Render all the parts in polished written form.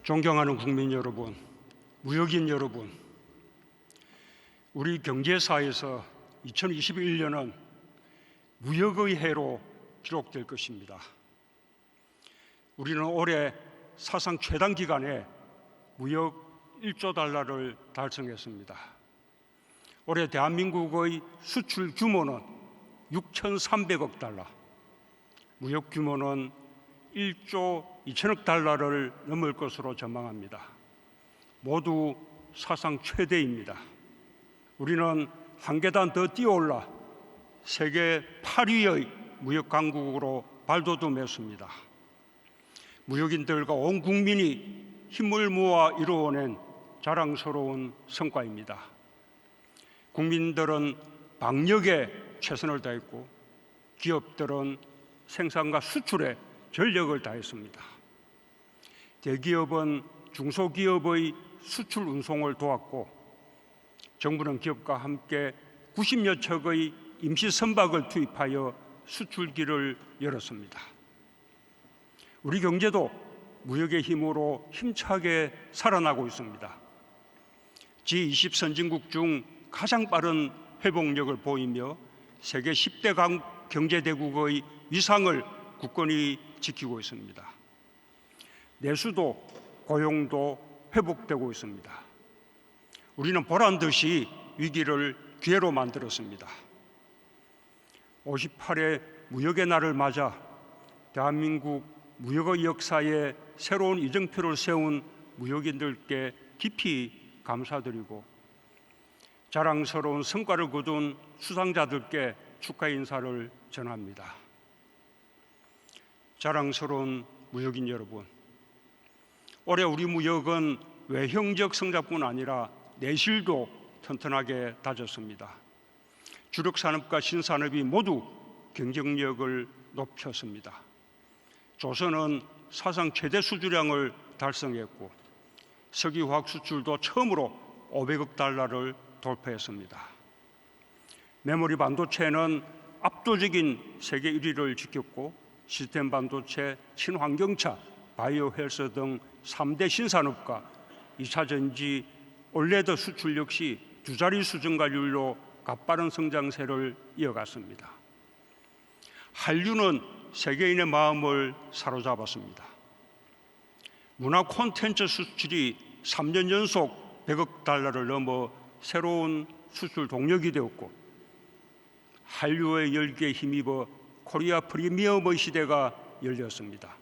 존경하는 국민 여러분, 무역인 여러분, 우리 경제사에서 2021년은 무역의 해로 기록될 것입니다. 우리는 올해 사상 최단 기간에 무역 1조 달러를 달성했습니다. 올해 대한민국의 수출 규모는 6,300억 달러, 무역 규모는 1조 2천억 달러를 넘을 것으로 전망합니다. 모두 사상 최대입니다. 우리는 한 계단 더 뛰어올라 세계 8위의 무역 강국으로 발돋움했습니다. 무역인들과 온 국민이 힘을 모아 이루어낸 자랑스러운 성과입니다. 국민들은 방역에 최선을 다했고 기업들은 생산과 수출에 전력을 다했습니다. 대기업은 중소기업의 수출 운송을 도왔고 정부는 기업과 함께 90여 척의 임시 선박을 투입하여 수출길을 열었습니다. 우리 경제도 무역의 힘으로 힘차게 살아나고 있습니다. G20 선진국 중 가장 빠른 회복력을 보이며 세계 10대 경제대국의 위상을 굳건히 지키고 있습니다. 내수도 고용도 회복되고 있습니다. 우리는 보란 듯이 위기를 기회로 만들었습니다. 58회 무역의 날을 맞아 대한민국 무역의 역사에 새로운 이정표를 세운 무역인들께 깊이 감사드리고 자랑스러운 성과를 거둔 수상자들께 축하 인사를 전합니다. 자랑스러운 무역인 여러분, 올해 우리 무역은 외형적 성장뿐 아니라 내실도 튼튼하게 다졌습니다. 주력 산업과 신산업이 모두 경쟁력을 높였습니다. 조선은 사상 최대 수주량을 달성했고 석유화학 수출도 처음으로 500억 달러를 돌파했습니다. 메모리 반도체는 압도적인 세계 1위를 지켰고 시스템 반도체, 친환경차, 바이오 헬스 등 3대 신산업과 2차 전지, 올레드 수출 역시 두 자릿수 증가율로 가파른 성장세를 이어갔습니다. 한류는 세계인의 마음을 사로잡았습니다. 문화 콘텐츠 수출이 3년 연속 100억 달러를 넘어 새로운 수출 동력이 되었고 한류의 열기에 힘입어 코리아 프리미엄의 시대가 열렸습니다.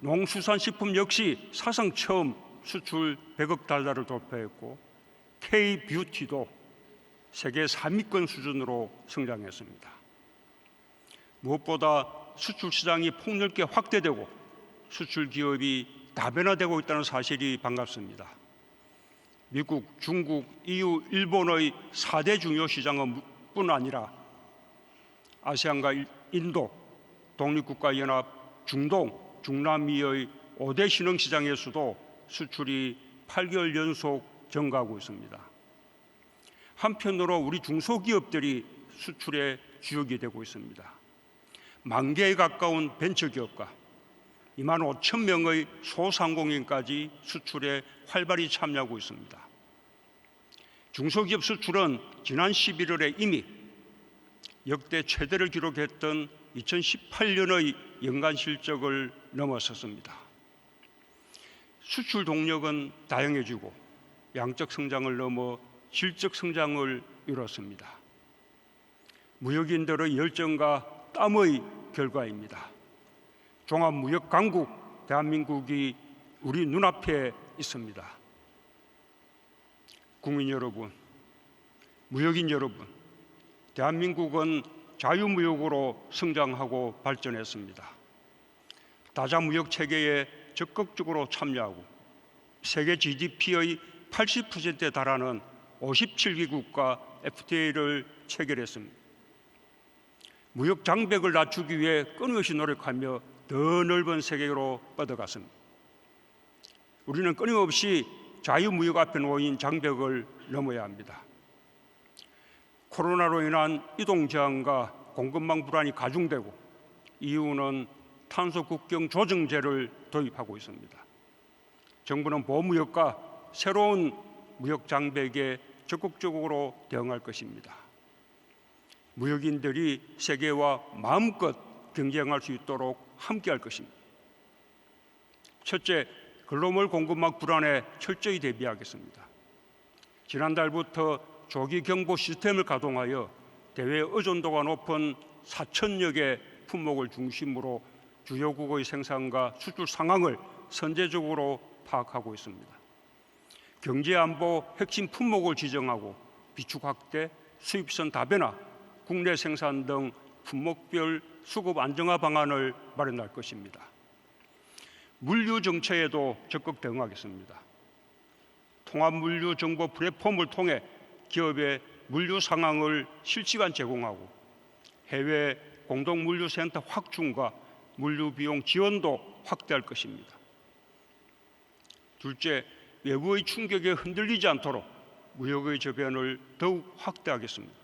농수산식품 역시 사상 처음 수출 100억 달러를 돌파했고 K-뷰티도 세계 3위권 수준으로 성장했습니다. 무엇보다 수출 시장이 폭넓게 확대되고 수출 기업이 다변화되고 있다는 사실이 반갑습니다. 미국, 중국, EU, 일본의 4대 중요 시장은 뿐 아니라 아세안과 인도, 독립국가연합, 중동, 중남미의 5대 신흥시장에서도 수출이 8개월 연속 증가하고 있습니다. 한편으로 우리 중소기업들이 수출의 주역이 되고 있습니다. 10,000개에 가까운 벤처기업과 25,000명의 소상공인까지 수출에 활발히 참여하고 있습니다. 중소기업 수출은 지난 11월에 이미 역대 최대를 기록했던 2018년의 연간 실적을 넘어섰습니다. 수출 동력은 다양해지고 양적 성장을 넘어 질적 성장을 이뤘습니다. 무역인들의 열정과 땀의 결과입니다. 종합무역 강국 대한민국이 우리 눈앞에 있습니다. 국민 여러분, 무역인 여러분, 대한민국은 자유무역으로 성장하고 발전했습니다. 다자무역 체계에 적극적으로 참여하고 세계 GDP의 80%에 달하는 57개국과 FTA를 체결했습니다. 무역 장벽을 낮추기 위해 끊임없이 노력하며 더 넓은 세계로 뻗어갔습니다. 우리는 끊임없이 자유무역 앞에 놓인 장벽을 넘어야 합니다. 코로나로 인한 이동 제한과 공급망 불안이 가중되고 EU는 탄소 국경 조정제를 도입하고 있습니다. 정부는 보호무역과 새로운 무역 장벽에 적극적으로 대응할 것입니다. 무역인들이 세계와 마음껏 경쟁할 수 있도록 함께할 것입니다. 첫째, 글로벌 공급망 불안에 철저히 대비하겠습니다. 지난달부터 조기 경보 시스템을 가동하여 대외 의존도가 높은 4천여 개 품목을 중심으로 주요국의 생산과 수출 상황을 선제적으로 파악하고 있습니다. 경제안보 핵심 품목을 지정하고 비축 확대, 수입선 다변화, 국내 생산 등 품목별 수급 안정화 방안을 마련할 것입니다. 물류 정체에도 적극 대응하겠습니다. 통합물류정보 플랫폼을 통해 기업의 물류 상황을 실시간 제공하고 해외 공동물류센터 확충과 물류 비용 지원도 확대할 것입니다. 둘째, 외부의 충격에 흔들리지 않도록 무역의 저변을 더욱 확대하겠습니다.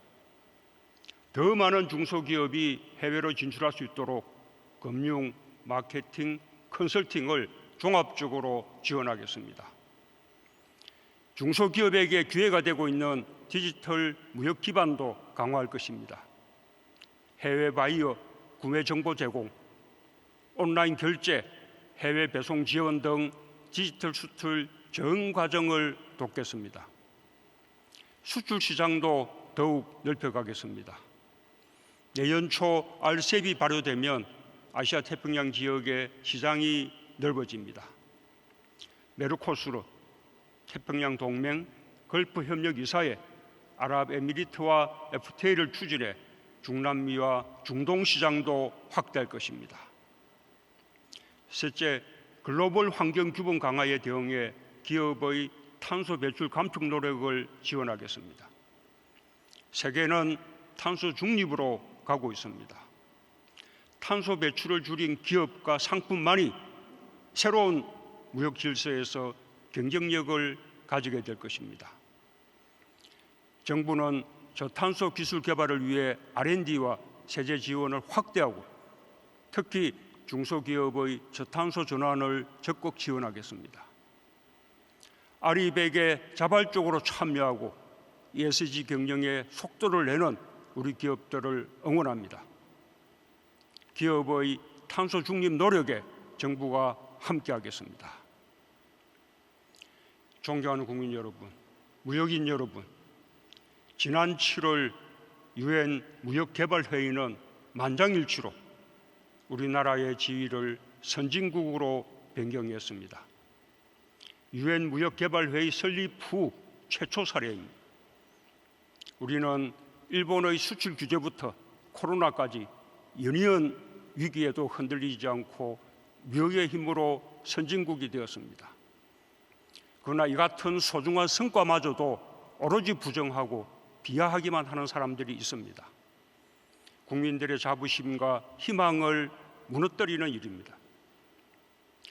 더 많은 중소기업이 해외로 진출할 수 있도록 금융, 마케팅, 컨설팅을 종합적으로 지원하겠습니다. 중소기업에게 기회가 되고 있는 디지털 무역 기반도 강화할 것입니다. 해외 바이어 구매 정보 제공, 온라인 결제, 해외 배송 지원 등 디지털 수출 전 과정을 돕겠습니다. 수출 시장도 더욱 넓혀가겠습니다. 내년 초 RCEP이 발효되면 아시아 태평양 지역의 시장이 넓어집니다. 메르코수르, 태평양 동맹, 걸프 협력 이사회, 아랍에미리트와 FTA를 추진해 중남미와 중동 시장도 확대할 것입니다. 셋째, 글로벌 환경 규범 강화에 대응해 기업의 탄소 배출 감축 노력을 지원하겠습니다. 세계는 탄소 중립으로 가고 있습니다. 탄소 배출을 줄인 기업과 상품만이 새로운 무역 질서에서 경쟁력을 가지게 될 것입니다. 정부는 저탄소 기술 개발을 위해 R&D와 세제 지원을 확대하고 특히 중소기업의 저탄소 전환을 적극 지원하겠습니다. RE100에 자발적으로 참여하고 ESG 경영에 속도를 내는 우리 기업들을 응원합니다. 기업의 탄소 중립 노력에 정부가 함께하겠습니다. 존경하는 국민 여러분, 무역인 여러분, 지난 7월 유엔 무역개발회의는 만장일치로 우리나라의 지위를 선진국으로 변경했습니다. 유엔 무역개발회의 설립 후 최초 사례입니다. 우리는 일본의 수출 규제부터 코로나까지 연이은 위기에도 흔들리지 않고 무역의 힘으로 선진국이 되었습니다. 그러나 이 같은 소중한 성과마저도 오로지 부정하고 비하하기만 하는 사람들이 있습니다. 국민들의 자부심과 희망을 무너뜨리는 일입니다.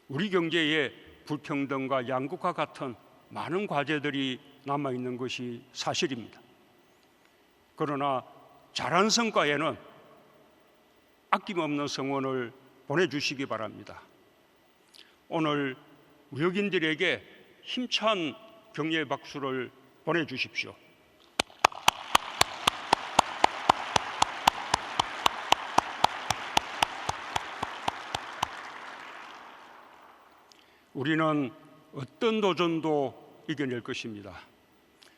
우리 경제에 불평등과 양극화 같은 많은 과제들이 남아있는 것이 사실입니다. 그러나 잘한 성과에는 아낌없는 성원을 보내주시기 바랍니다. 오늘 무역인들에게 힘찬 격려의 박수를 보내주십시오. 우리는 어떤 도전도 이겨낼 것입니다.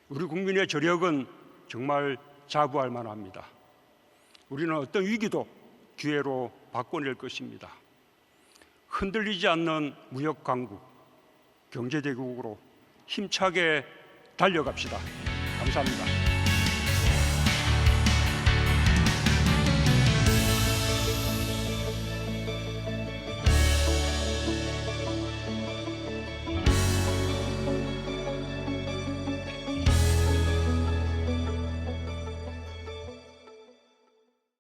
우리 국민의 저력은 정말 자부할 만합니다. 우리는 어떤 위기도 기회로 바꿔낼 것입니다. 흔들리지 않는 무역 강국, 경제 대국으로 힘차게 달려갑시다. 감사합니다.